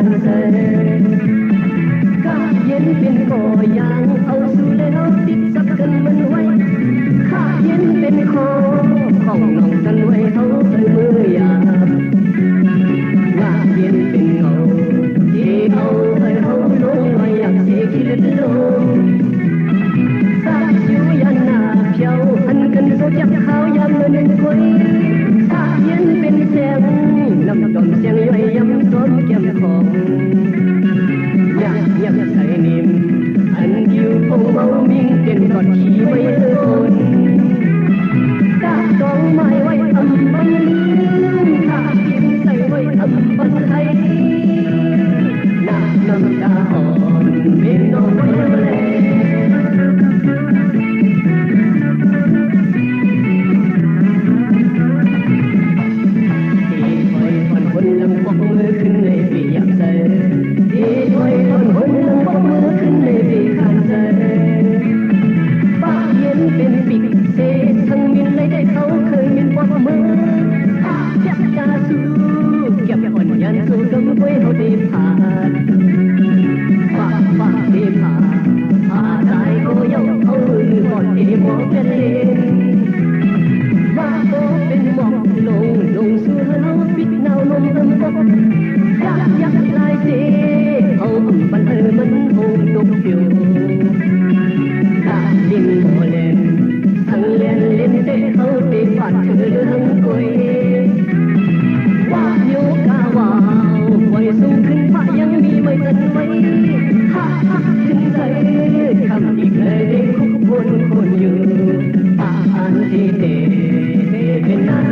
านเสข้าเย็นเป็นก่อยางเอาสู่แล้วติดสักกันมันไว้ข้าเย็นเป็นคอของน้องกันไว้เฮาเอ้ยมือยามว่าเย็นเป็นเงาที่เอาให้เฮาลงไว้อยากสิคิดลงสาอยู่ยันหน้าเพียวอันกันโซจับข้าวยามนึงคอยข้าเย็นเป็นแสงน้ำต้นเสียงย่อยยำต้นแก้มของอยากยักใส่นิ่มอันอยู่คงเมามิ่งเป็นกอดขี้ไม่เลินตาดองไม้ไว้ทำบันลืมตากินใส่ไว้ทำบันไทยน้ำตาอ่อนเป็นน้องไว้เลยคนลำปกมือขึ้นในปีอยากเสยดีด้วยคนลำปกมือขึ้นในปีขาดเสยป้าเย็นเป็นปิกเสทั้งมินเลยได้เขาเคยมินปกมือจับตาสู้เก็บอ่อนยันสู้กำไว้เขาได้ผ่านป้าได้ผ่านตายก็ยอมเอามือก่อนที่หมอกเป็นเลนว่าโตเป็นหมอกลงสู่เราปิดหนาวลมลำบกยักลายเสเอาบันมันโหมนกอยู่ตาดินโมเลนทั้งเล่นเตะเขาเตะปัดเธอทั้งกุยว่าโยกาวาวไว้สูงขึ้นฟ้ายังมีไม่ทันไว้ขึ้นใจคำอีกเลยได้คุกคนอยู่อันที่เตะเป็นนาน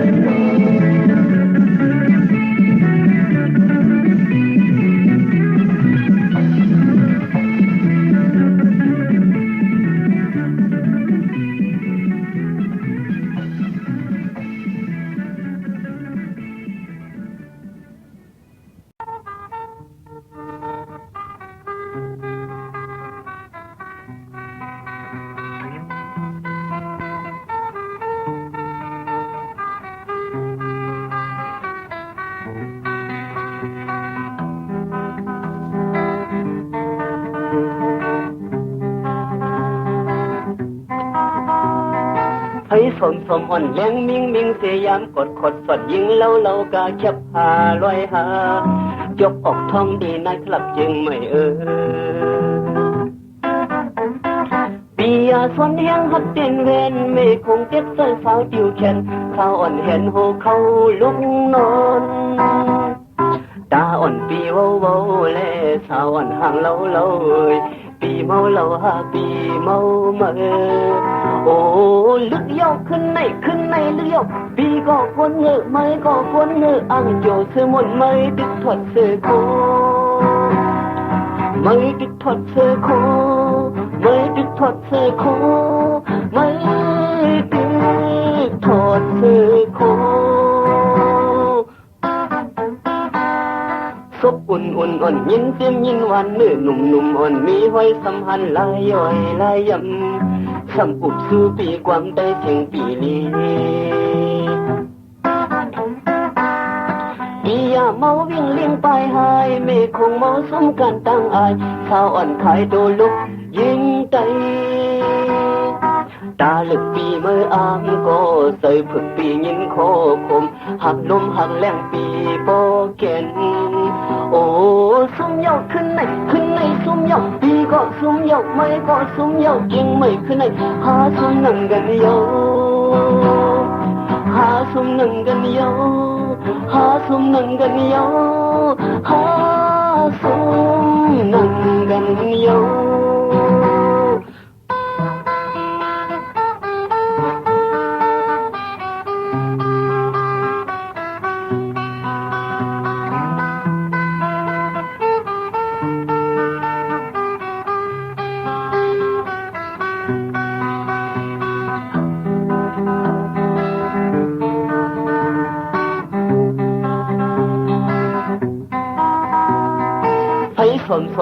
ให้สมอ่อนแรงมิ่งเสียยามกดขดสดยิงเล่ากาแคบหาลอยหายกออกท้องดีนายคลับจึงไม่ปียาสวนแห่งหัดเต้นเวนเมคงเก็บใส่สาวติวแขนสาวอ่อนเห็นโหเขาลุกนอนตาอ่อนปีเว้าแลสาวอ่อนห่างเล่าปีเมาเล่าหาปีเมาเมื่อโอ้ลึกยกขึ้นในลึกยกปีก็คนเงอะไม่ก็คนเงอะอังโจเสือมนไม่ติดถอดเสือโคไม่ติดถอดเสือโคไม่ติดถอดเสือโคไม่ติดถอดเสือโคซบอุ่นอ่อนยินเสียงยินหวานเนื้อหนุ่มอ่อนมีไว้สัมพันธ์ลายย่อยลายยำสัมปุบสู่ปีความได้เสียงปีลีปียาเมาวิ่งเลี้ยงไปหายเมฆคงเมาสมกันตั้งอายสาวอ่อนขายโดลุกยิงไตตาลึกปีเมื่ออามก็ใส่ผึกปียินโคคมหักลมหักแรงปีโปแก่นโอ้ซุ่มยกขึ้นในซุ่มยกปีก็ซุ่มยกไม่ก็ซุ่มยกยิงไม่ขึ้นในหาซุ่มนั่งกันโยหาซุ่มนั่งกันโยหาซุ่มนั่งกันโยหาซุ่มนั่งกันโย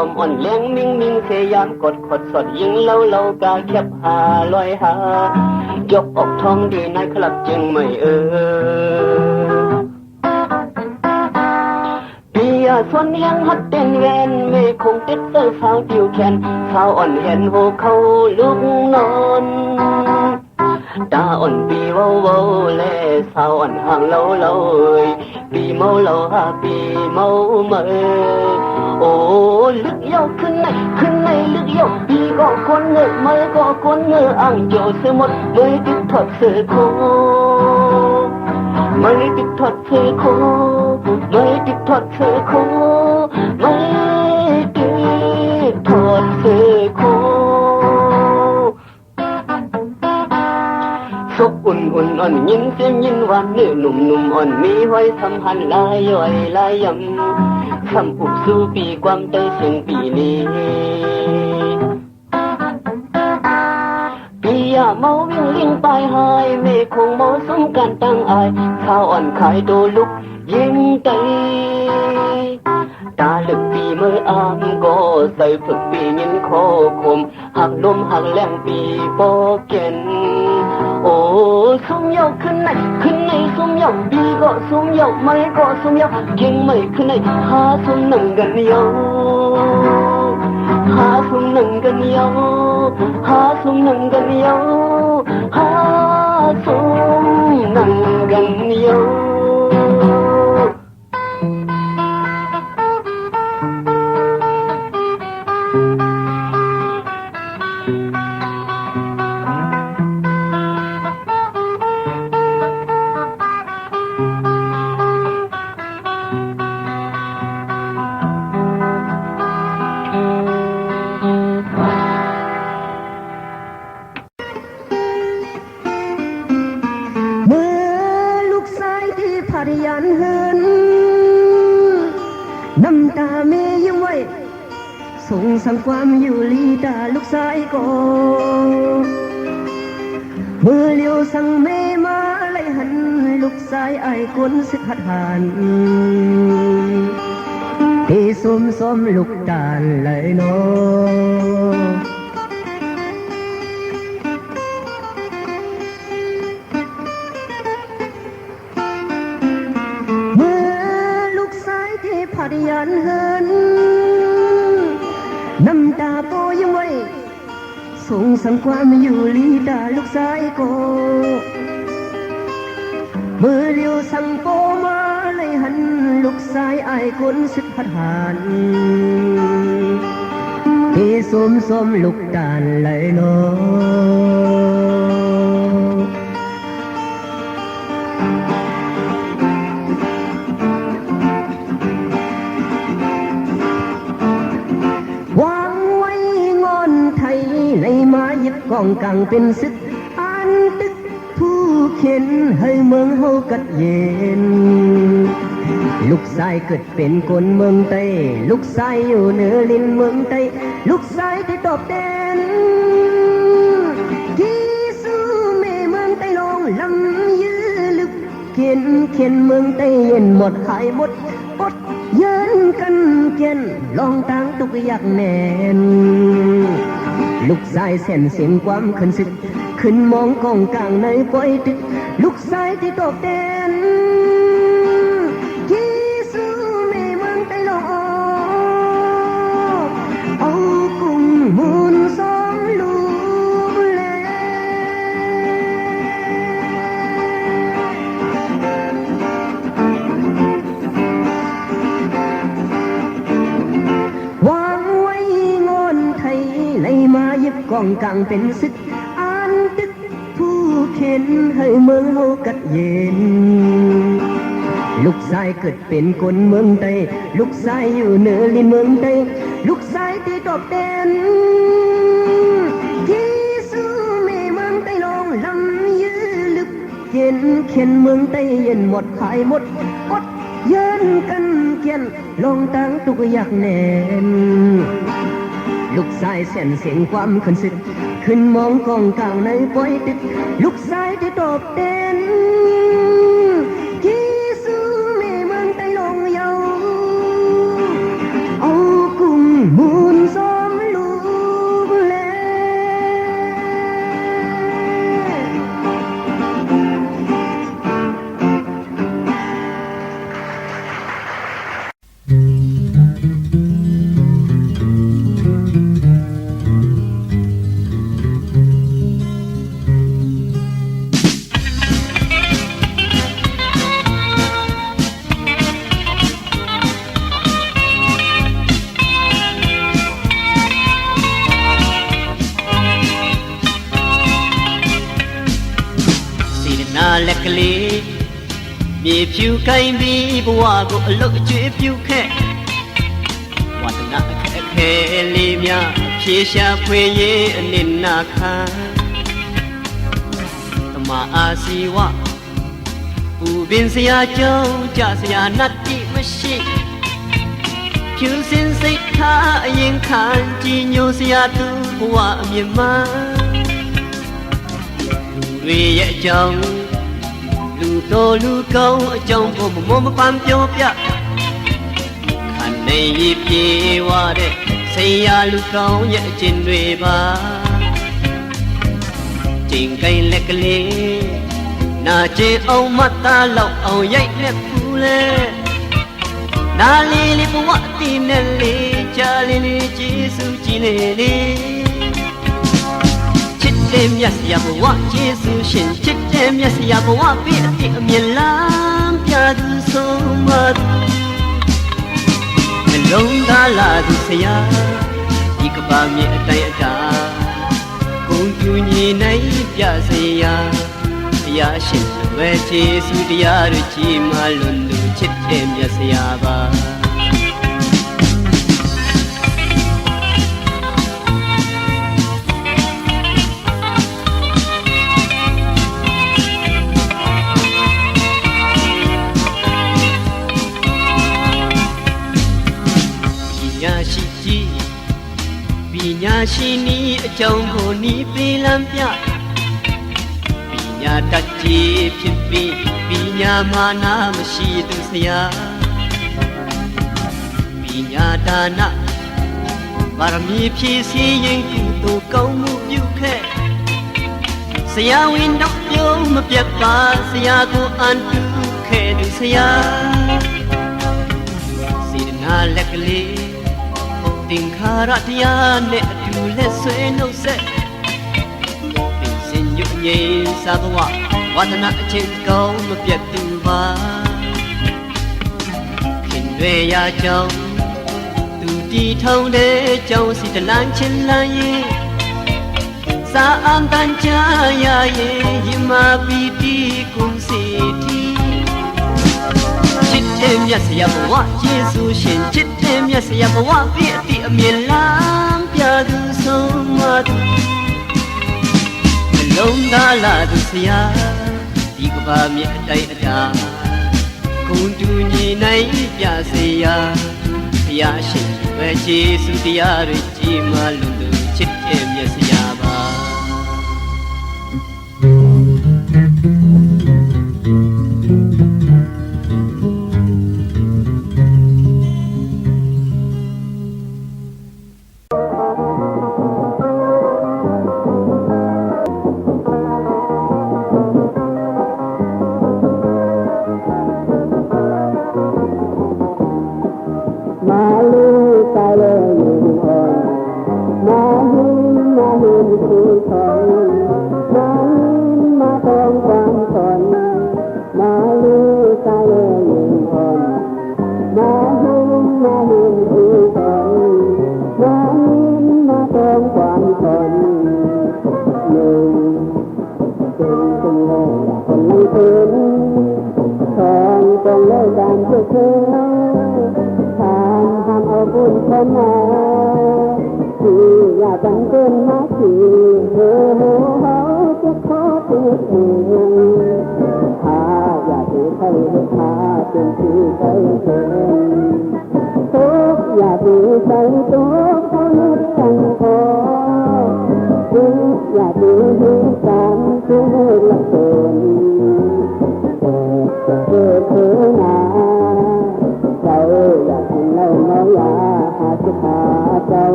สมอ่อนแรงมิ่งเสียยามกดขดสดยิงเล่ากาแคบหาลอยหายกออกท้องดีนายคลับจึงไม่ปีย ยสวนเฮียงฮัดเป็นแวนเมคงติดเตอสาวติวแขนสาวอ่อนเห็นโหเขาลุกนอนตาอ่อนปีเว้าแลสาวอ่อนห่างเล่าปีเมาเล่าหาปีเมาเมยโอ้ลึกยาวขึ้นในลึกยาวปีก็คนเงยไม่ก็คนเงยอ่างโจเสือหมดเมยติดถอดเสื้อโคไม่ติดถอดเสื้อโคไม่ติดถอดเสื้อโคไม่ติดถอดเสื้อโคสกอุ่นอ่อนยินเสียงยินหวานเนื้อหนุ่มอ่อนมีไว้สัมพันธ์ลายย่อยลายยำคำอุบสู่ปีความใจเสียงปีนี้ปียาเมาวิ่งลิงไปหายเมฆคงเมาสมกันตั้งอายข้าวอ่อนขายโตลุกยิงไตตาลึกปีเมื่ออามก็ใส่ฝึกปียินคอคมหักลมหักแรงปีปอเก่นโอ้สมยกขึ้นในสมยกปีก็สมยกไม่ก็สมยกเก่งไม่ขึ้นในหาสมนั่งกันยาวหาสมนั่งกันยาวหาสมนั่งกันยาวหาสมนั่งกันยาวน้ำตาเมยิ้มไว้ส่งสั่งความอยู่ลีตาลูกสายก็เมื่อเลี้ยวสั่งเมมาไล่หันลูกสายไอ้คนสิขัดหันที่ส้มลูกตาลเลยเนาะผัดยันเหินน้ำตาโปยังไว้ส่งสั่งความอยู่ลีตาลูกสายโกเมื่อเลี้ยวสั่งโปมาเลยหันลูกสายไอ้คนสิผัดหันที่ส้มลูกตาลเลยเนาะในมายึดกองกลางเป็นศึกอันตึกผู้เข็นให้เมืองเฮากัดเย็นลูกชายเกิดเป็นคนเมืองใต้ลูกชายอยู่เหนือลิ้นเมืองใต้ลูกชายที่ตอบแทนที่สู้แม่เมืองใต้ลงลำยื้อลึกเข็นเมืองใต้เย็นหมดหายหมดอดเยินกันเข็นลองตั้งตุกอยากแน่นลูกชายเส้นเสียงความขึ้นสึกขึ้นมองกองกลางในปล่อยตึกลูกชายที่ตอบแทนที่สู้แม่เมืองใต้ลงเอากุ้งมูลสองลูกแลวางไว้งอนไทยในมายึดกองกลางเป็นศึกอันตึกผู้เข็นให้เมืองเฮากัดเย็นลูกชายเกิดเป็นคนเมืองใต้ลูกชายอยู่เหนือลิ้นเมืองใต้ลูกชายที่ตอบแทนที่สู้แม่เมืองใต้ลงลำยื้อลึกเข็นเมืองใต้เย็นหมดหายหมดอดเยินกันเขียนลองตั้งตุกอยากแน่นลูกชายเส้นเสียงความขึ้นสึกขึ้นมองกองกลางในปล่อยตึกลูกชายที่ตอบแทนที่สู้แม่เมืองใต้ลงเยาเอากุ้งมูลสองลูกแล မြေဖြူကိုင်းပြီးဘဝကိုအလုတ်အကျွေးပြုခဲ့ဝါသနာအခက်အခဲလေးများဖြေရှာဖွေရေးအနစ်နာခံတမအာစီဝပူပင်စရာကြောင့်ကြစရာနတ်တိမရှိဖြူစင်စိတ်ထားအရင်ခံကြည်ညိုစရာသူဘဝအမြင့်မှလူတွေရဲ့အကြောင်းလူတော်လူကောင်းအကြောင်းကိုမမပန်းပြောပြခံနေရပြေဝတဲ့ဆေးရလူကောင်းရဲ့အကျင့်တွေပါကျင်ကိုင်းလက်ကလေးနာကျင်အောင်မသားလောက်အောင်ရိုက်လက်ဖူးလဲနာလီလေးဘဝအတိနဲ့လေးချာလီလေးကျေးဇူးကြီးလေးလေးချစ်တဲ့မြတ်စရာဘဝကျေးဇူးရှင်ချစ်တဲ့မြတ်စရာဘဝပြည့်အတိအမြဲလမ်းပြသူဆုံးမသူနှလုံးသားလာသူဆရာဒီကဘာမြေအတိုင်းအတာဂုံပြူညီနိုင်ပြစေရာဘုရားရှင်ဝဲကျေးဇူးတရားတို့ကြီးမားလွန်သူချစ်တဲ့မြတ်စရာပါပညာရှိနီးအကြောင်းကိုနီးပေးလမ်းပြပညာတတ်ကြီးဖြစ်ပြီးပညာမာနာမရှိသူဆရာပညာဒါနပါရမီဖြည့်စည်ရင်ကုသိုလ်ကောင်းမှုပြုခဲ့ဆရာဝန်တော့ပြုံးမပြတ်ပါဆရာကိုအန်တူခဲ့သူဆရာစေတနာလက်ကလေးသင်္ခါရတရားနဲ့အတူလက်ဆွဲနှုတ်ဆက်သင်စင်ညွတ်ငြိမ်စာဘဝဝါသနာအချင်းကောင်းမပြတ်သူပါခင်တွေရာကြောင့်သူတီထုံတဲ့ကြောင့်စီတလန်းချင်းလန်းရင်စာအန်တန်ချာရရင်ယမပီတိကုစီတီချစ်တဲ့မြတ်စရာဘဝယေရှုရှင်ချစ်တဲ့မြတ်စရာဘဝပြည့်အတိအမြဲလမ်းပြသူဆုံးမသူအလုံးသားလာသူဆရာဒီကဘာမြေအတိုင်းအတာဂုံတူညီနိုင်ပြစေရာဘုရားရှင်ဝဲယေရှုတရားတွေကြီးမားလွန်သူချစ်တဲ့မြတ်စရာပါ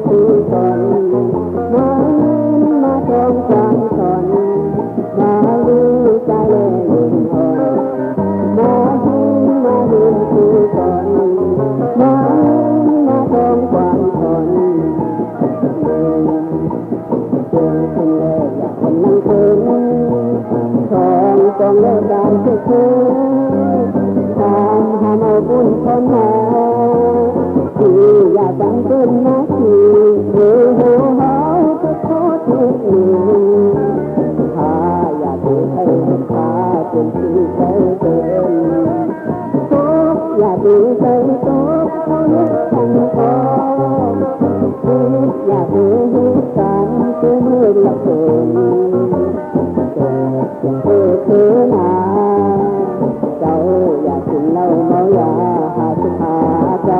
คือก่อนมามาตรงกลางก่อนมาลือใจเลยอ่อนมาลือคือก่อนมาตรงกลางก่อนเจอคนเลยอยากคนนั่งคืนต้องเลิกได้ทุกคืนตามหาเอาบุญคนมาที่อยากบังเกินหน้าที่เฮ้ยหัวหาวก็โทษทุกหนึ่งถ้าอยากดูให้ถ้าเป็นที่ใจเกินตกอยากดูใจตกเขาเลิกกันก่อนอยากดูเหตุการณ์คือมือละคนยังเธอมาเจ้าอยากกินเหล้าเมายาหาสุขาเจ้า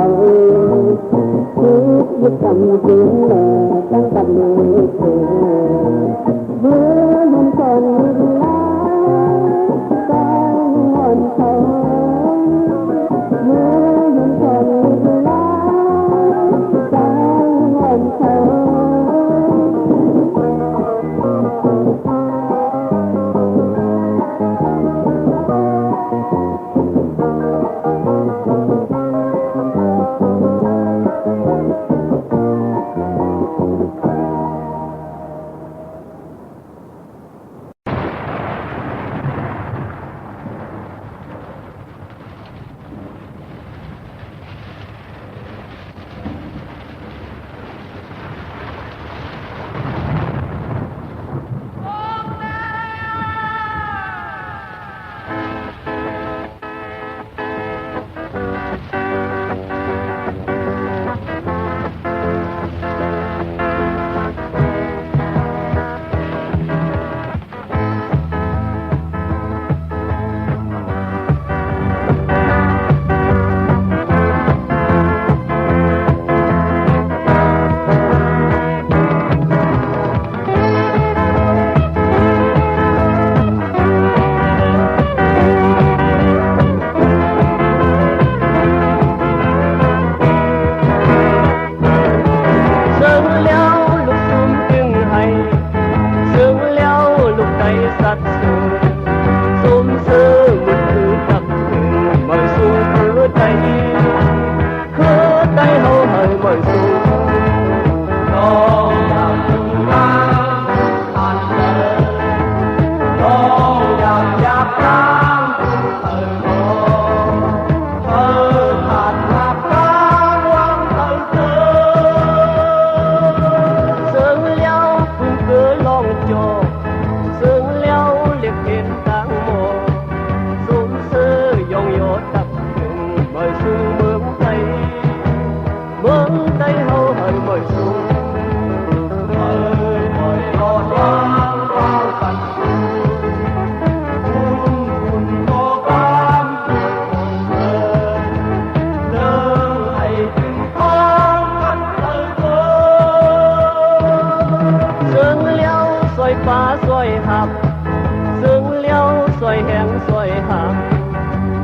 คิดยึดกำกินเลยตั้งกับมือเธอเมื่อเห็นคนลาใจหอนเขาเมื่อเห็นคนลาใจหอนเขา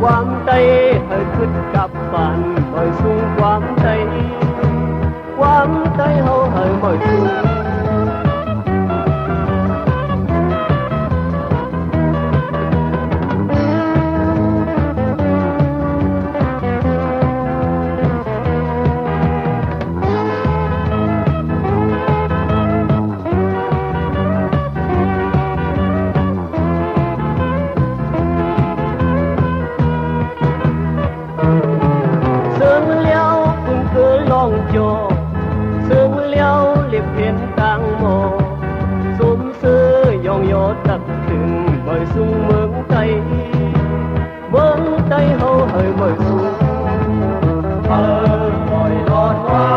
ความใจให้ขึ้นกับบ้านให้สูงความใจเฮาให้ไม่สูงซึ่งแล้วเรียบเห็นต่างหมอสมซื้อยองยอตักถึงไม่สูงเมืองไทยเฮาให้ไม่สูงปล่อยรอดว่า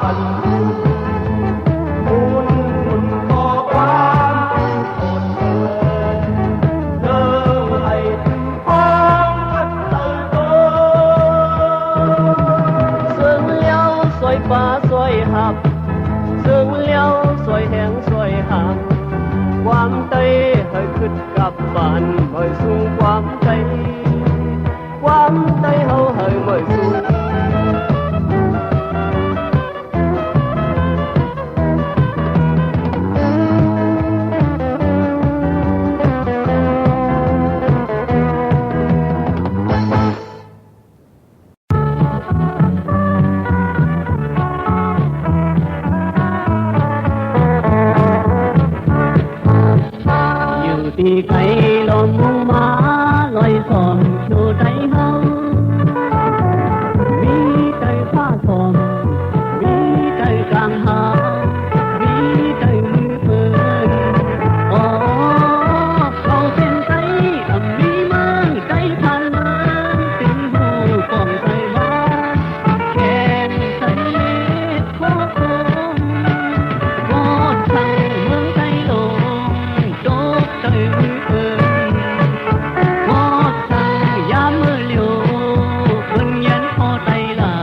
กันบุญขอความอดทนเดินให้พ้องกันเติบโตซึ่งแล้วสวยฟ้าสวยหับซึ่งแล้วสวยแหงสวยหางความใจให้ขึ้นกับบ้านไม่สูงความใจเฮาให้ไม่สูง ปีไก่ลมมาลอยสอมชูใจเฮามีใจผ้าสอมมีใจกลางหามีใจมือปืนอ๋อเขาเป็นใจมีมือใจพันถึงหูกองใจบ้านแขนใจเล็กโคตรโคตรสั่งเมืองใจโลโจกใจมือปืนโคตรสั่งยามมือเหลียวเบิ่งเย็นพอใจลา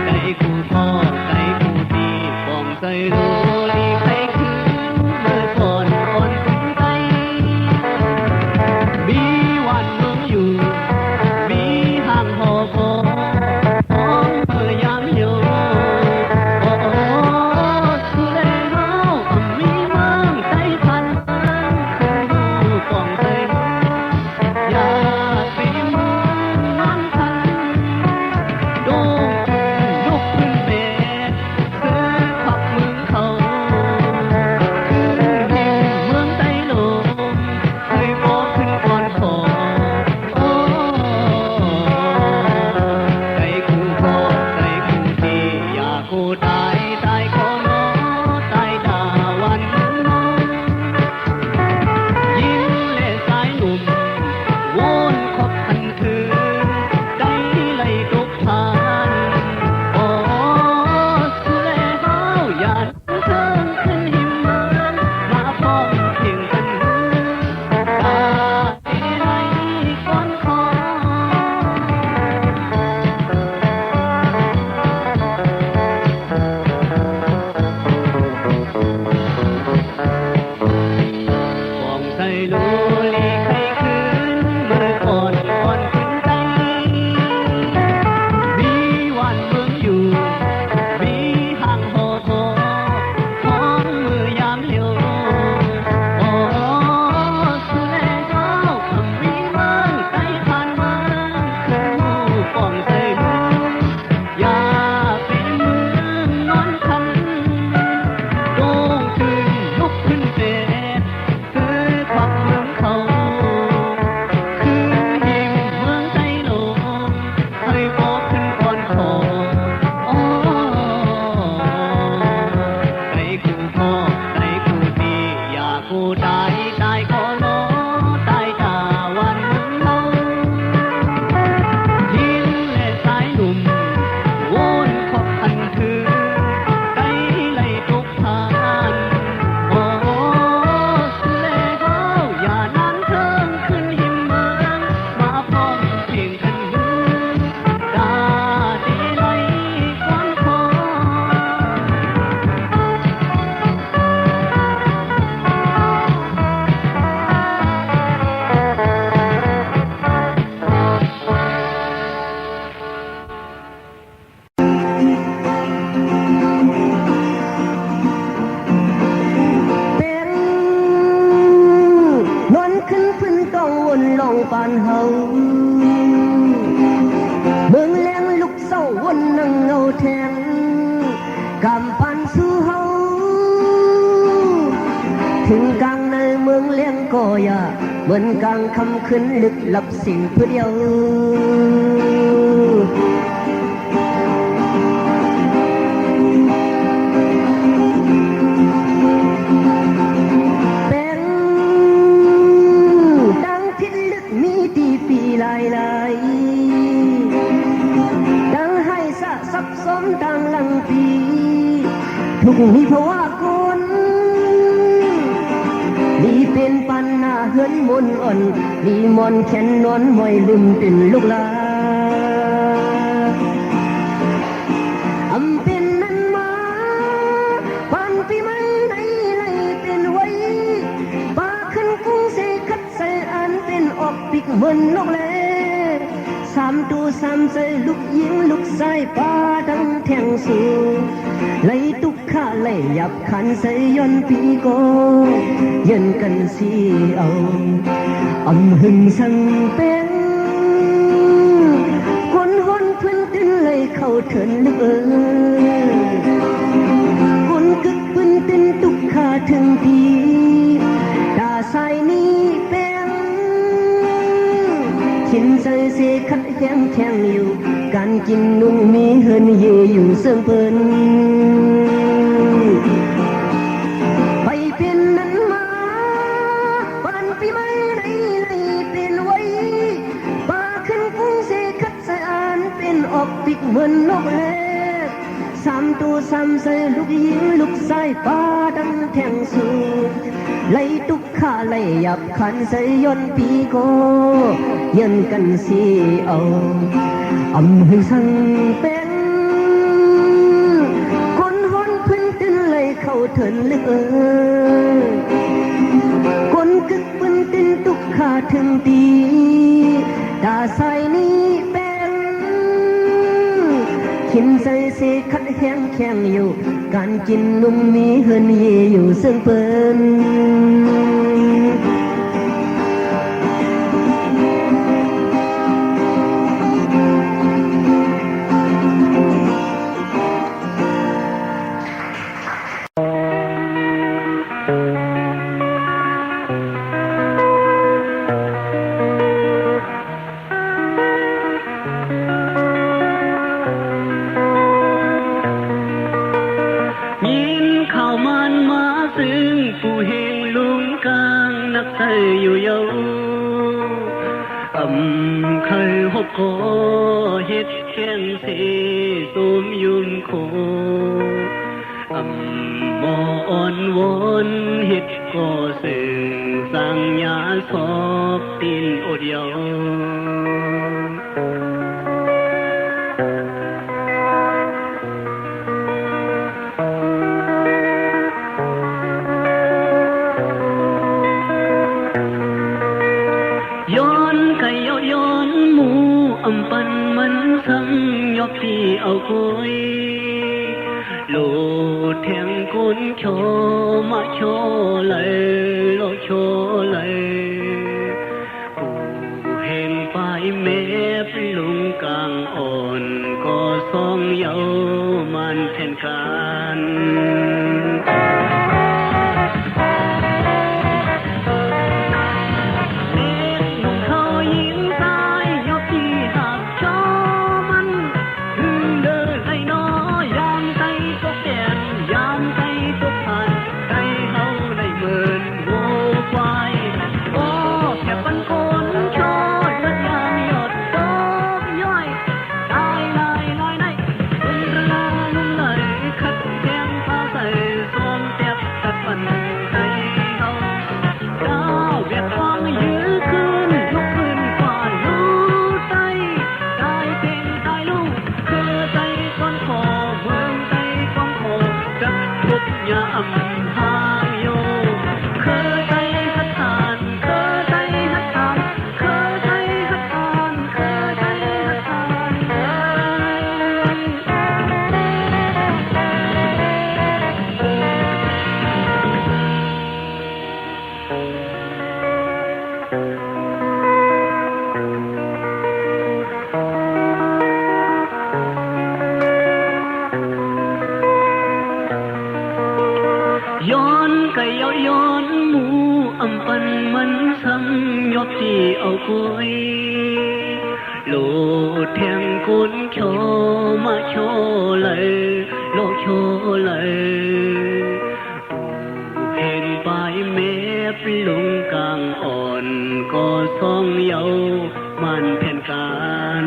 ใจกูพ่อใจกูดีปองใจรู้ลีใครคือเมื่อก่อนอ่อนใจมีวันเมืองอยู่มีห้างหอคของเมื่อยามเหี่ยวโอ้สุเลเฮามีเมืองใจพันคือปองใจรู้อยากไปเมืองนอนทันโดนลุกขึ้นเบสคือขับเมืองเขาคือเมืองใจโลมเคยบอกขึ้นก่อนขอโอ้ใจกูพอใจกูที่อยากกูตายตายขอน้อตายดาวันน้องยิ้มเล่สายหนุ่มวนคบคันคือใจไหลตกผ่านโอ้สุเลเฮาอย่าเชิงขึ้นหิมมันมาพ้องเพียงกันตาไหลก้อนคอ ฟองใจรู้ลีใครคืนเมื่อก่อนอ่อนขึ้นใจมีวันเมืองอยู่มีห้างหอทอของมือยามเหลียวโอ้สุเลเฮามีเมืองใจผ่านมาคือหมู่ฟองใจรู้อยากไปเมืองนอนคันโด่งขึ้นลุกขึ้นเตะคือขับเมืองเขาคือหิมเมืองใจโลมให้บอกขึ้นก่อนขอโอ้ใจกูพ่อใจกูดีอยากกูตายตายขอน้อตายตาวันเฮายิ้มและสายหนุ่มวนคบคันคือใจไหลตกผ่านโอ้สุเลเฮาอย่านานเทิงขึ้นหิมเมืองมาพ้องเพียงกันหือตาดีไหลก้อนคอ เป็นนอนขึ้นพื้นต้องวนลองปานเฮาเบิ่งแรงลุกเศร้าวนนั่งเงาแทนกำปันสู้เฮาถึงกลางในเมืองเลี้ยงก็อย่าเหมือนกลางคำขึ้นลึกลับสิ่งเพื่อเดียวเป็นดังพิลึกมีตีปีลายลายดังให้สะซับซ้อมดังลังปีทุกมีภาวะคนนี่เป็นปันหน้าเฮือนมนอ่อนนี่มอนแขนนอนมอยลืมตื่นลูกลาอำเป็นนั้นมาปันปีไม่ไหนไหลเป็นไว้ปาขึ้นกุ้งเสคัดใส่อันเป็นออกปีกเหมือนนกแลสามตัวสามใจลูกยิงลูกใส่ปาดังแทงสูไหลตุกข้าไหลหยับขันใส่ย้อนปีโกยันกันสีเอาอำหึงสั่งเป็นคนหนพื้นตินไหลเข้าเถินลึกคนกึกพื้นตินตุกขาเธ ใส่เสขัดแข็งแข็งอยู่การกินนุ่งมีเฮินเยอยู่เสื่อมเพิ่นไปเป็นนั้นมาวันปีใหม่ในเป็นไว้ป่าขึ้นกุ้งเสขัดใส่อ่านเป็นออกติกเหมือนนกแฮสามตัวสามใส่ลูกยิงลูกใส่ป่าดังแทงสูไล่ตุกขาไล่หยับขันใส่ย้อนปีโกยันกันสิเอาอำให้สั่งเป็นคนหอนพื้นตื่นไล่เข้าเถินลึกคนกึกปืนตื่นตุกขาถึงตีตาใส่นี้เป็นขินใส่เสขัดแห้งแข็งอยู่การกินนุ่มมีเฮินเยอยู่ซึ่งเปิ้นอยู่เยาเคยหบคอเฮ็ดแข้งเสตูมยุนโคมออ่อนวอนเฮ็ดก่อซึ่งสังญาสอบตินอดเยาปันมันซ้ำยกที่เอาคุยโลดแทงคนโชมาโชเลยโลโชเลยผู้เห็นไปแม่ปลุงกลางอ่อนก็สองเยามันแทนกันย้อนก็ย้อนหมู่อำปันมันซ้ำยกที่เอาคุยโลดแทงคนโชมาโชเลยโลโชเลยเห็นไปแม่ปลุงกลางอ่อนก็สองเยามันแผ่นกัน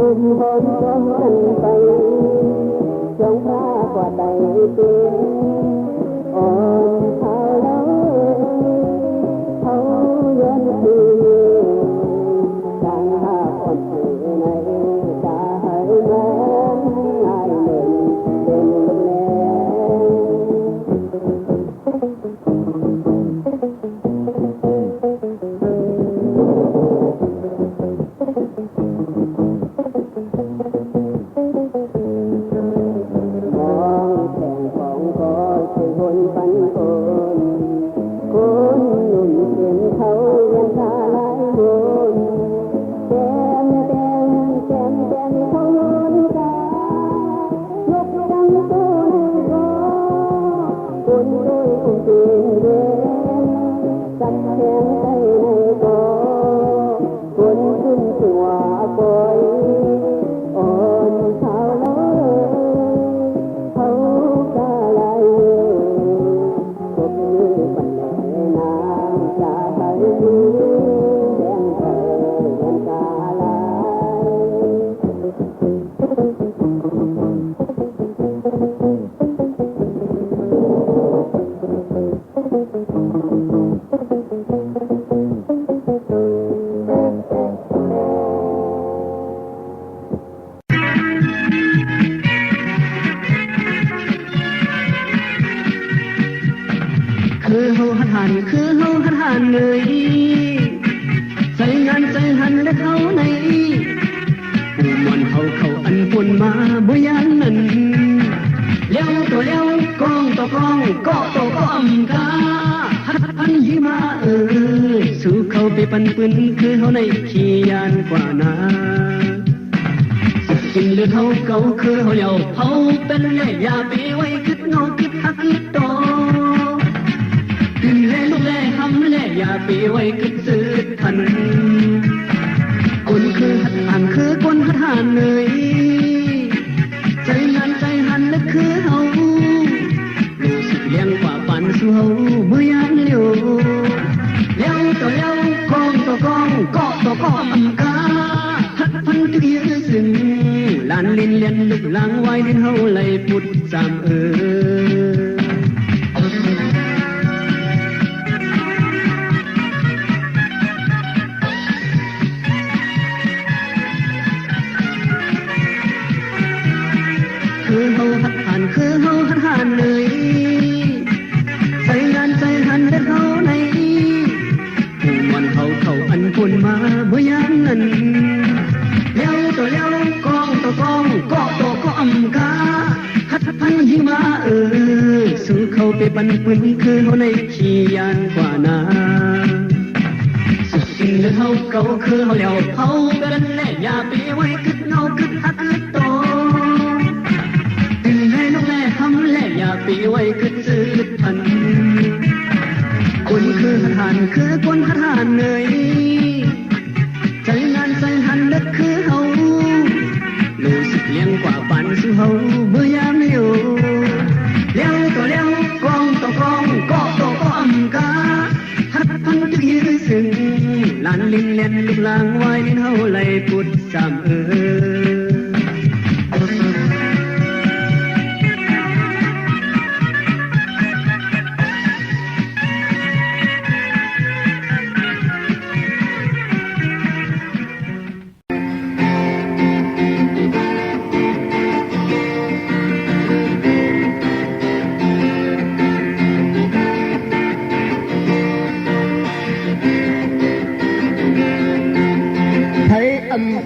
ทุ่มหอมร้องกันไปจงพระกว่าใดเป็นอ่อนเท้าแล้วเขาย้อนคืนดังหาคนที่ในใจแม้ง่ายหนึ่งเป็นลูกแม่คือเฮาหันเลยใส่งานใส่หันและเขาในผู้มวนเฮาเข้าอันปนมาบ่ยานนั้นแล้วตัวแล้วกองต่อกองก็ต่อก็อำกาหันหิมาสู้เขาไปปันปืนคือเฮาในขี้ยานกว่านากินหรือเฮาเก่าคือเฮาเหลียวเฮาเป็นแล่อย่าไปไว้คิดเงาคิดฮักคิดต่อกินแลลูกแลหำแลอย่าไปไว้คิดซื้อทันคนคือหันคือคนหันเลยใจงานใจหันและคือเฮารู้สึกเลี้ยงกว่าปันสู่เฮาบ่ยานเลี้ยวแล้วต่อแล้วกองต่อกองก็ต่อก็อำกาพันที่ยื้อซึ่งลานลินเลียนลึกลางไว้ดินเฮาไหลปุดสามคือเฮาหันเลยใส่งานใจหันและเขาในผู้มันเฮาเข้าอันปนมาบ่ยานนั้นแล้วต่อแล้วกองต่อกองก็ต่อก็อำกาพันหิมาสู้เขาไปปันปืนคือเฮาในขี้ยานกว่านาสุดกินและเฮาเก่าคือเฮาแล้วเฮาเป็นแล่อย่าไปไว้คิดเงาคิดฮักคิดต่ออย่าไปไว้คิดซื้อทันคนคือหันคือคนหันเลยใจงานใจหันและคือเฮารู้สึกเลี้ยงกว่าปันสู่เฮาบ่ยามเลี้ยวแล้วต่อแล้วกองต่อกองก็ต่อก็อำกาพันที่ยื้อซึ่งลานลินเลียนลึกลางไว้ดินเฮาไหลปุดสาม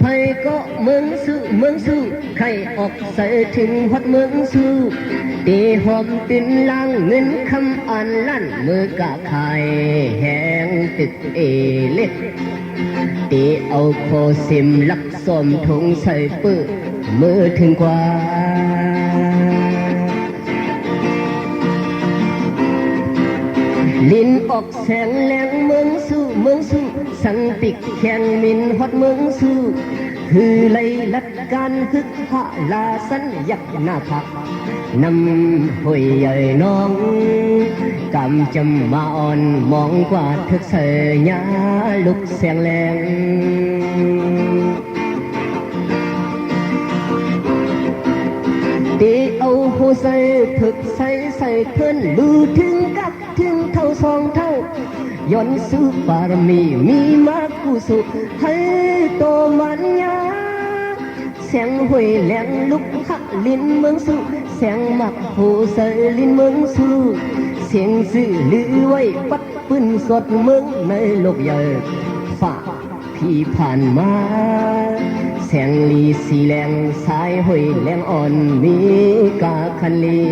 ไผก็เมืองสู้ใครออกใส่ถึงฮอดเมืองสู้ตีหอมตินล่างเงินคำอ่านลั่นมือกะขายแหงตึกเล็กตีเอาโคซิมลักสมทงใส่ปื้อมือถึงกว่าลินออกแสงแรงเมืองสู้สังติกแข่งมินฮอดเมืองสู้คือไล่ลัดการคึกพะลาสัญยักหน้าผักนำห้วยใหญ่น้องกำจำมาอ่อนมองกว่าทึกเสยญาลุกแสงแรง ใส่ถึกใส่เพิ่นลือถึงกับถึงเท่าสองเท่าย้อนสุบารมีมีมากุสุให้โตมันยาเสียงห้วยแหลงลุกขะลิ้นเมืองสุเสียงมักโหใส่ลิ้นเมืองสุเสียงสื่อลือไว้ปัดปืนสดเมืองในโลกใหญ่ฝ่าพี่ผ่านมาแสงลีสีแหลงสายห้วยแหลงอ่อนมีกาคันลี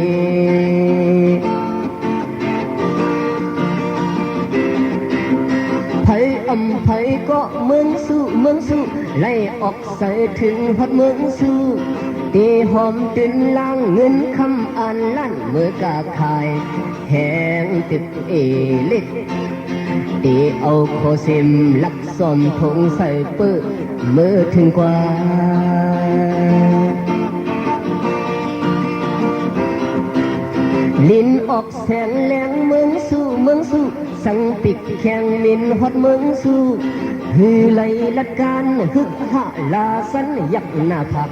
ไผไผก็เมืองสู้ไล่ออกใส่ถึงฮอดเมืองสู้ตีหอมตื่นล้างเงินคำอ่านลั่นเมื่อกาขายแหงติดเอเล็กตีเอาโคซิมลักซ่อมทงใส่เปื้อเมื่อถึงกว่าลิ้นออกแสงแหลงเมืองสู้สังปิกแข่งมินฮอดเมืองสู้ฮือไหลลัดการฮึกหะลาสันยักหน้าผัก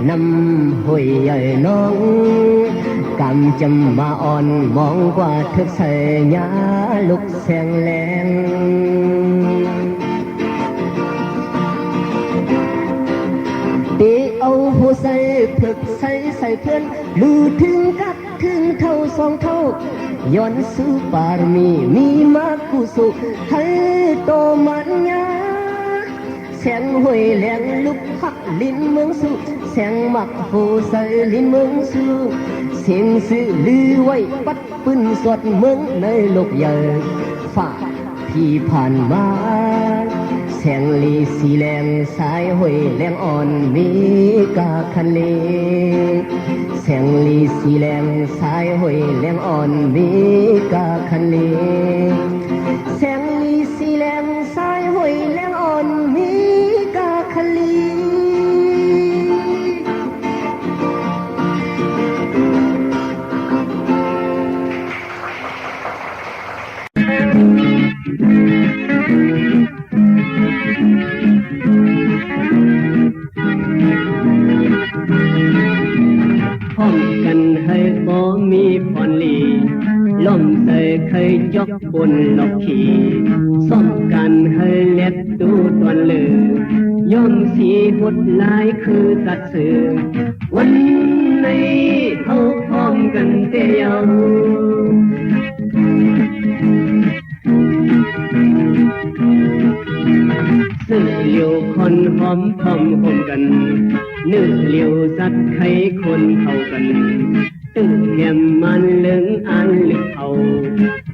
นำห้วยใหญ่น้องกำจำมาอ่อนมองกว่าทึกใส่ยาลุกแสงแหลงตีเอาหัวใส่ถึกใส่เพื่อนลือถึงกับถึงเท่าสองเท่าย้อนสุบารมีมากุสุให้โตมันยาแสงห้วยแหลงลุกพักลิ้นเมืองสุแสงมักโหใส่ลิ้นเมืองสุเสียงสื่อลือไว้ปัดปืนสดเมืองในโลกใหญ่ฝ่าพี่ผ่านมาแสงลีสีแหลงสายห้วยแหลงอ่อนมีกาคันลีแสงลีสีแหลงสายห้วยแหลงอ่อนมีกาคันลีแสงลีสีแหลงสายห้วยแหลงอ่อนมีกาคันลีพร้อมกันให้บ่มีพรลีล่มใส่เคยจกบนหลอกขี่ซ่อมกันให้เล็ดตูตวนลือย่อมสีบทลายคือตัดสื่อวันนี้เขาพร้อมกันเตียวสื่อเลียวคนหอมพร้อมห่มกันเนื้อเลียวสัตว์ไข่คนเข้ากันตึงแง่มมันเลึงอันลึกเอา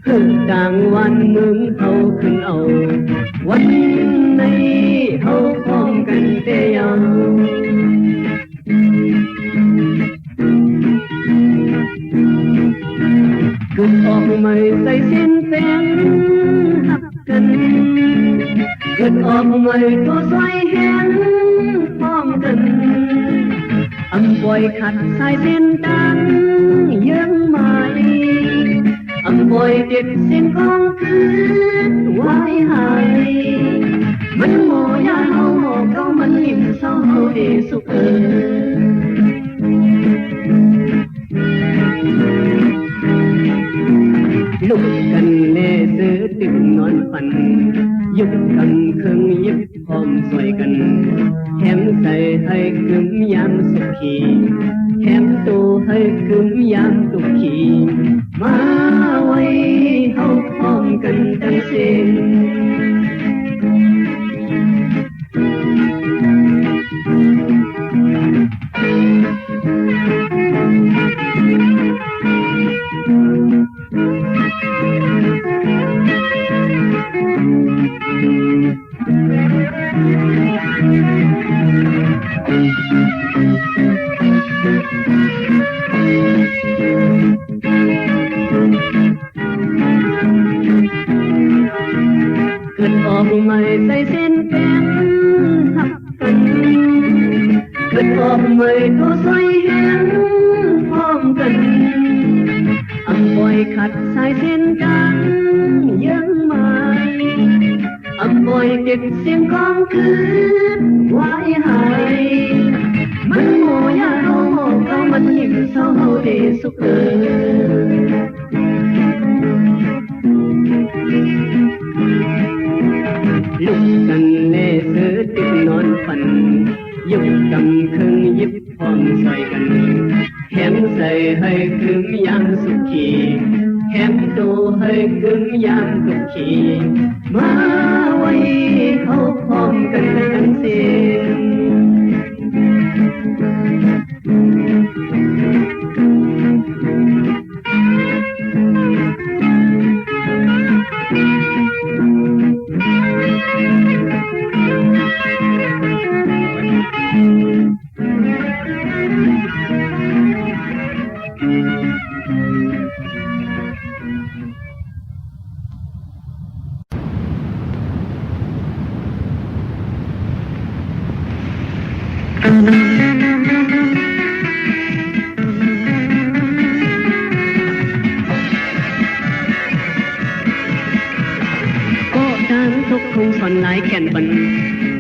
คือต่างวันมึงเขาขึ้นเอาวันนี้เขาพร้อมกันเตียวกึดออกไม่ใส่สิ้นแป้งหักกันกึดออกไม่ตัวใส่แหงพร้อมกันอำบ่อยขัดสายเส้นตังยังไม่อำบ่อยติดเส้นของคืนไว้หายมันโมยาเฮาเขามันหิมเศร้าเฮาเดสุขลุกกันแน่ซื้อตื่นนอนฝันยุบกันครึ่งยิบพร้อมสวยกันแถมใส่ให้กึมยามสุขีแถมตัวให้กึมยามตุกขีมาไว้เฮาพร้อมกันทั้งสิ้นเกิดออกไม่ใส่เส้นแป้งหักกันเกิดออกไม่ตัวใส่แหงพร้อมกันอำบ่อยขัดสายเส้นกันยังไม่อำบ่อยเก็บเสียงของคืนไว้หายมันโมยาโรเขามันหิมเศร้าเฮาเด สุขเอิลุกกันแน่เสือติดนอนฝันยุบกำคึงยิบพร้อมใส่กันแข็งใส่ให้กึ่งยามสุขีแข็งโตให้กึ่งยามทุกขีมาไว้เขาพร้อมกันทั้งสิ้นทุกคงสอนหลายแก่นบัน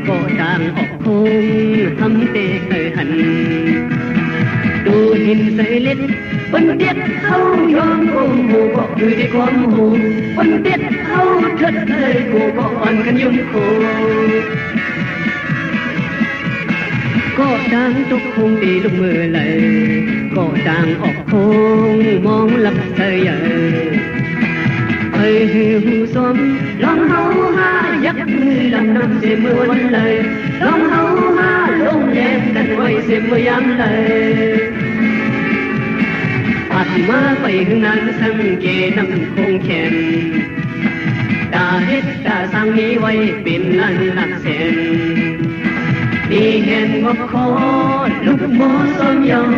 ก็ดังออกคงทำเตะเคยหันดูหินใส่เล็ดบันเด็ดเข้ายอมโกงหูบอกอยู่ในความหูบันเด็ดเข้าเถิดเลยกูบอกอ่อนกันยุ่งโคก็ดังทุกคงดีลูกมือเลยก็ดังออกคงมองหลับเธอใหญ่เฮ้ยหูสมลองเฮาหายักมือลำน้ำเสียมือวันเลยลองเฮาหาลงแยมกันไว้เสียมือยามเลยปัดมาไปข้างนั้นสังเกตน้ำคงแขนตาเฮ็ดตาสร้างนี้ไว้เป็นล้านหลักแสนมีเห็นว่าคอลูกโมสมยอง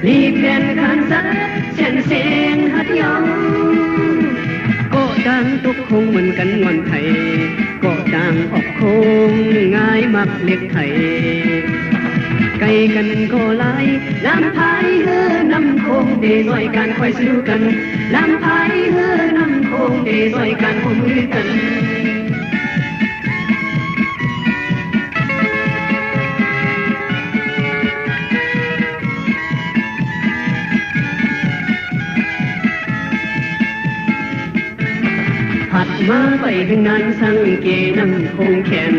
รีบเป็นขันสักเส้นเสียงหัดยองก็ดังทุกคงเหมือนกันวันไทยก็ดังออกคงง่ายมักเล็กไทยไกลกันก็หลายลำพายเฮือน้ำคงเดซอยกันคอยสู้กันลำพายเฮือน้ำคงเดซอยกันคงมือกันผัดมาไปข้างนั้นสังเกตน้ำคงแขน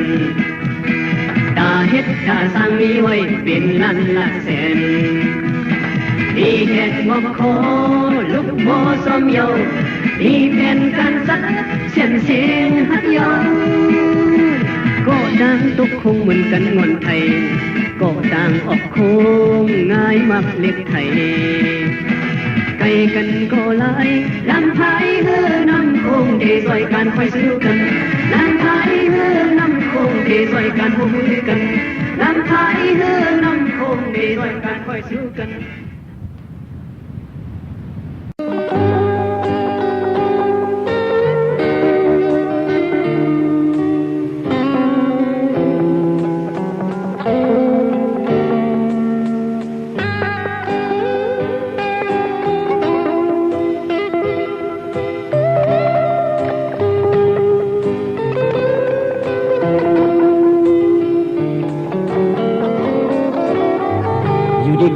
ตาเฮ็ดตาสร้างมีไว้เป็นล้านละแสนดีเฮ็ดบ่ขอลุกบ่สมเยาดีเป็นกันสักเส้นเสียงหัดยองก็ดังทุกคงเหมือนกันงอนไทยก็ดังออกคงง่ายมักเล็กไทยไกลกันก็หลายลำพายเฮือน้ำคงเดซอยกันคอยสู้กันลำพายเฮือน้ำคงเดซอยกันร่วมมือกันลำพายเฮือน้ำคงเดซอยกันคอยสู้กัน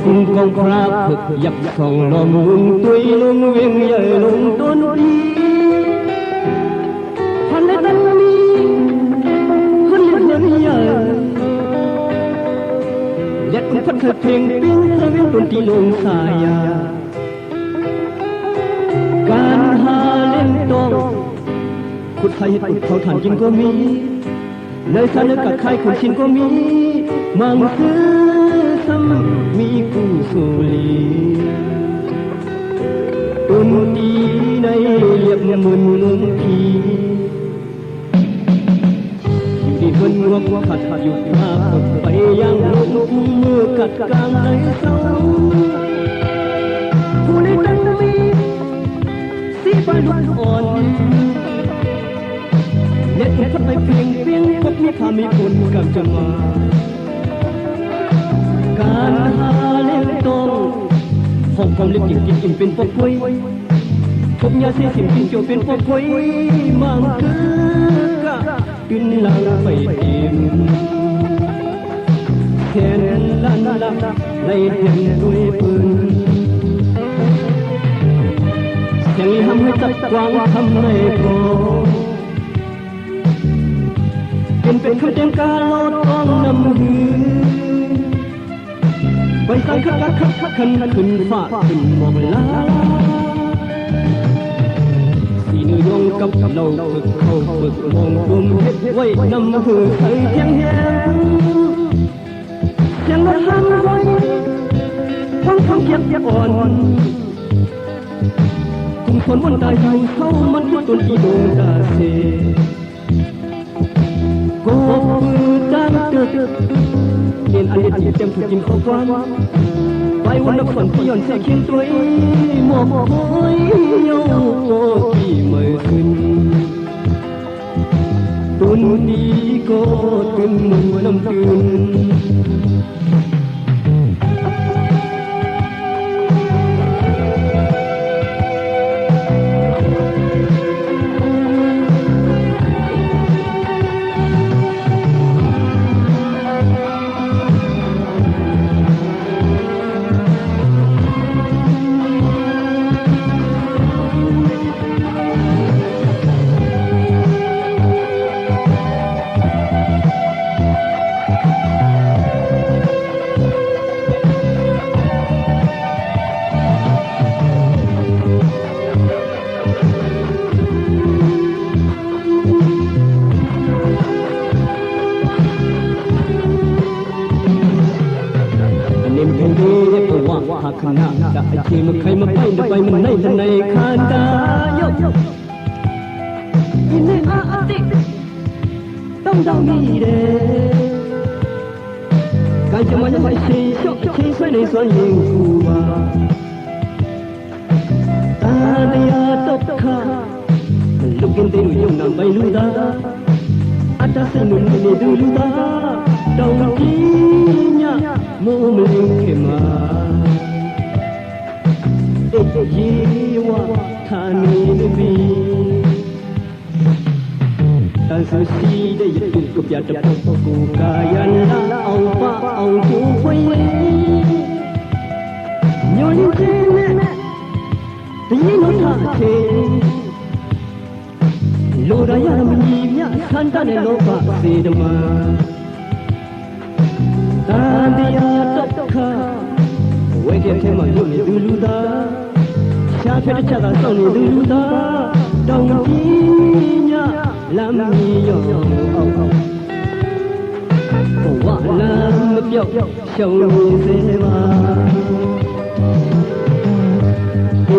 cùng con khra thực dập sòng lò mùng tuy luôn viên dời luôn tôn đi hắn lấy tân mi hắn lên lên giờ đẹp cũng phát thật thiền tiếng thơ viên tôn tí luôn xài can ha lên tôngขุดไฟขุดเขาฐานจริงก็มีเลยท่านนึกกับใครขุดชินก็มีมังคือมีกุศลีตุนดีในเรียบมุนเมืองพีอยู่ดีคนงวกขัดอยู่มาไปยังลุกเมื่อกัดกลางในเศร้าผู้ในตั้งมีสีฟ้าลุกอ่อนเน็ตพัดไปเพียงพบมีข้ามีคนกับจะมาการหาเลี้ยงตรงห้องความเล็กกินอิ่มเป็นพวกคุยพบยาเสียสิมกินโจเป็นพวกคุยมังคือกะกินลังไปอิ่มแขนลันไล่แทงด้วยปืน ข็งทำให้จัดกวางทำไม่พอเป็นคำเต็มการโลดต้องนำหือไปสั่งคักขันขึ้นฟ้าขึ้นมองลาสีนื้อยงกับเราฝึกเข้าฝึกมองกลุ่มเฮ็ดไว้นำหือใส่เทียงแหงเทียงรถหันไว้ฟังคำเกียบอ่อนกุมคนวันตายอยู่เข้ามันที่ต้นอีโดงตาเสโกมือดังตึกเย็นอันเย็นเต็มถูกกินข้าวกว้างไปวันนับฝันที่ย่อนเสียเขียนตัวหมอกโอยโยที่ไม่ขึ้นตุนดีก็ตึงมือน้ำตื่นขณะจะไอ้ที่มันใครมาไปเดี๋ยวไปมันในคันดายกอินในอาติต้องดาวมีเดการจะมาจะไม่ใช่ชกชิงสวยในสวนยิงคูบาตาเดียตกขาลูกกินเต็มยงนำไปลูดาอาจจะสนุนในดูลูดาดาวกินยามูมลิงเขมายีวะทานีนบีตันสุสีได้ยึดตุกยาตะปกกูกายันละเอาปะเอาจูไว้ยอนเจเนตีโนทาเทโลรายามันยีမြဆန္ဒနဲ့လောဘစေတမတန်တရားဒုက္ခဝေကေထဲမှာလွတ်နေသူလူသားရှားဖက်တစ်ချက်ကစောင့်နေသူလူသားတောင်းပြင်းညလမ်းမီရောအောက်ဘဝလမ်းမပြောက်ရှောင်လို့စေပါ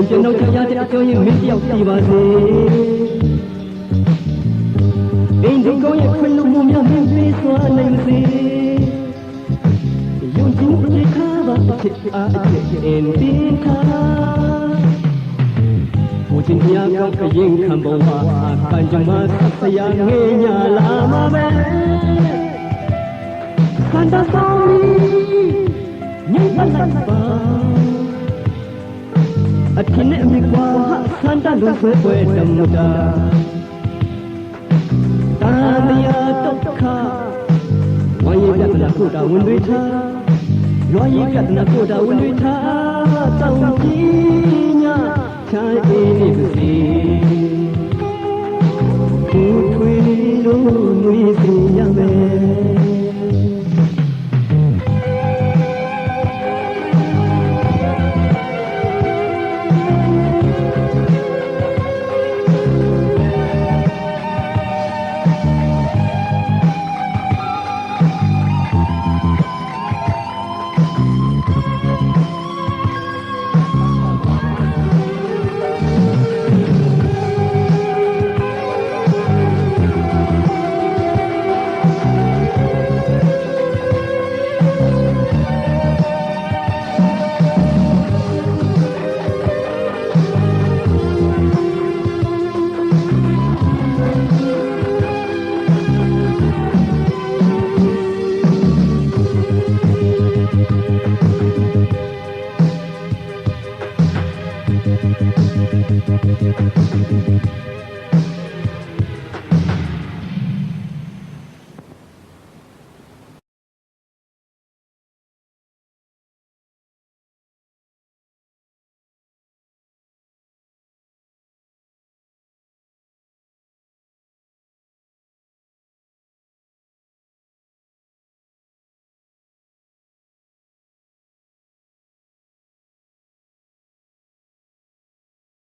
ကျွန်တော်ကြားတဲ့အကြောင်းရင်းမင်းတယောက်ကြည့်ပါစေအင်းဒီကောရဲ့ခွင့်လို့မများမင်းပေးစွာနိုင်စေယုံကြည်မှုတွေခါပါဖြစ်အားအင်းတင်ခါဘုရင်တရားကောင်းကရင်ခံပေါ်ပါပန်ကြမဆက်စရာငေးညာလာမှာပဲစန္ဒဆောင်ညိပတ်လိုက်ပါအထင်းနဲ့အမြကွာစန္ဒလို့ဆွဲပွဲတမူတာတာမယာဒုက္ခဝါရင်ပြတ်နာကိုတာဝင်တွေထားလွာရင်ပြတ်နာကိုတာဝင်တွေထားတောင်းကြည့်ညချာအေးနေပါစေကိုထွေးလို့နှွေးစီရမယ်